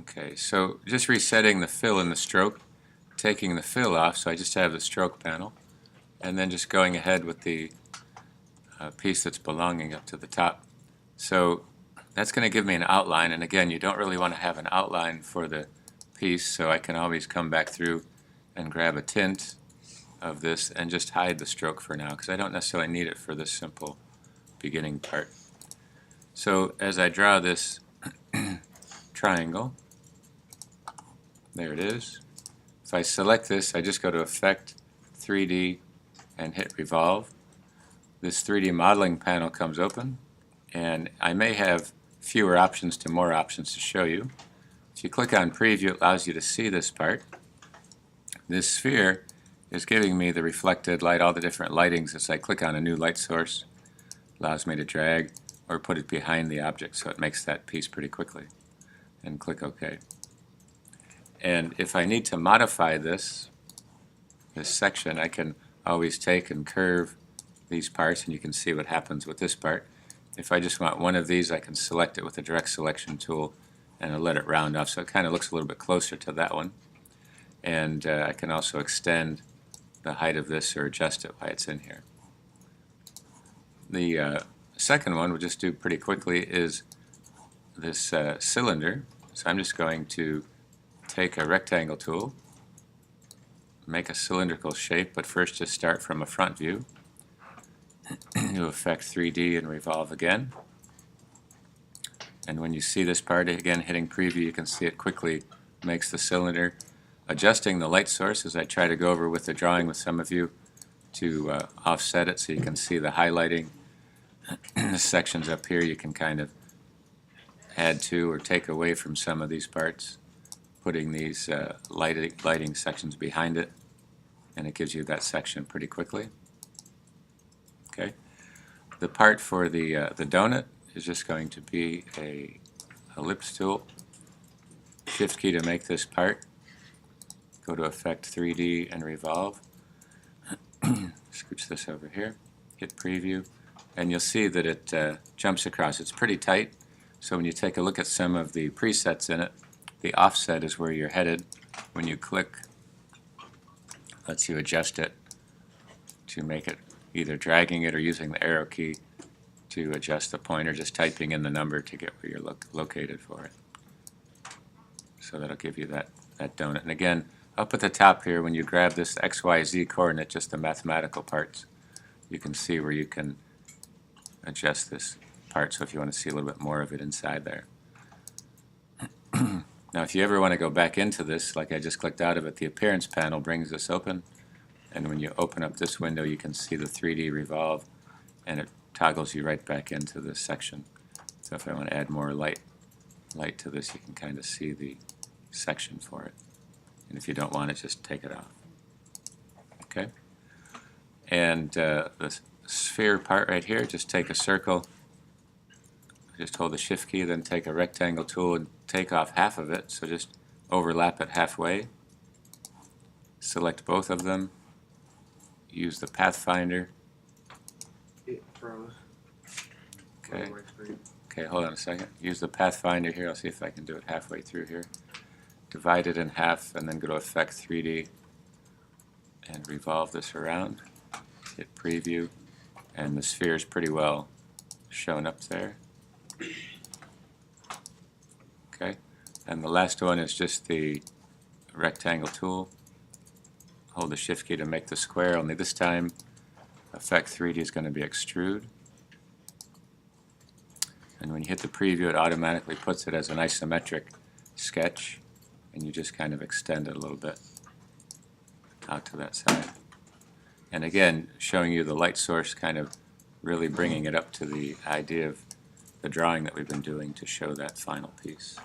Okay, so just resetting the fill and the stroke, taking the fill off, so I just have the stroke panel, and then just going ahead with the piece that's belonging up to the top. So that's going to give me an outline, and again, you don't really want to have an outline for the piece, so I can always come back through and grab a tint of this and just hide the stroke for now, because I don't necessarily need it for this simple beginning part. So as I draw this triangle, there it is. If I select this, I just go to Effect, 3D, and hit Revolve. This 3D modeling panel comes open, and I may have fewer options to more options to show you. If you click on Preview, it allows you to see this part. This sphere is giving me the reflected light, all the different lightings. As I click on a new light source, allows me to drag or put it behind the object, so it makes that piece pretty quickly. And click OK. And if I need to modify this section, I can always take and curve these parts, and you can see what happens with this part. If I just want one of these, I can select it with the direct selection tool and I'll let it round off, so it kind of looks a little bit closer to that one. And I can also extend the height of this or adjust it while it's in here. The second one we'll just do pretty quickly is this cylinder. So I'm just going to take a rectangle tool, make a cylindrical shape, but first just start from a front view. Do Effect 3D and Revolve again. And when you see this part, again hitting Preview, you can see it quickly makes the cylinder. Adjusting the light source, as I try to go over with the drawing with some of you, to offset it so you can see the highlighting. The sections up here you can kind of add to or take away from some of these parts, putting these lighting sections behind it, and it gives you that section pretty quickly. Okay. The part for the donut is just going to be a Ellipse Tool. Shift key to make this part. Go to Effect 3D and Revolve. Scooch this over here. Hit Preview. And you'll see that it jumps across. It's pretty tight, so when you take a look at some of the presets in it, the offset is where you're headed. When you click, lets you adjust it to make it either dragging it or using the arrow key to adjust the pointer, just typing in the number to get where you're located for it. So that'll give you that donut. And again, up at the top here, when you grab this XYZ coordinate, just the mathematical parts, you can see where you can adjust this part, so if you want to see a little bit more of it inside there. Now if you ever want to go back into this, like I just clicked out of it, the Appearance panel brings this open, and when you open up this window you can see the 3D Revolve, and it toggles you right back into this section. So if I want to add more light to this, you can kind of see the section for it. And if you don't want it, just take it off. Okay? And the sphere part right here, just take a circle, just hold the Shift key, then take a rectangle tool and take off half of it, so just overlap it halfway. Select both of them, use the Pathfinder. It froze. Okay. Okay, hold on a second. Use the Pathfinder here. I'll see if I can do it halfway through here. Divide it in half and then go to Effect 3D and revolve this around. Hit Preview, and the sphere is pretty well shown up there. Okay, and the last one is just the rectangle tool. Hold the Shift key to make the square, only this time Effect 3D is going to be Extrude. And when you hit the Preview, it automatically puts it as an isometric sketch, and you just kind of extend it a little bit out to that side. And again, showing you the light source, kind of really bringing it up to the idea of the drawing that we've been doing to show that final piece.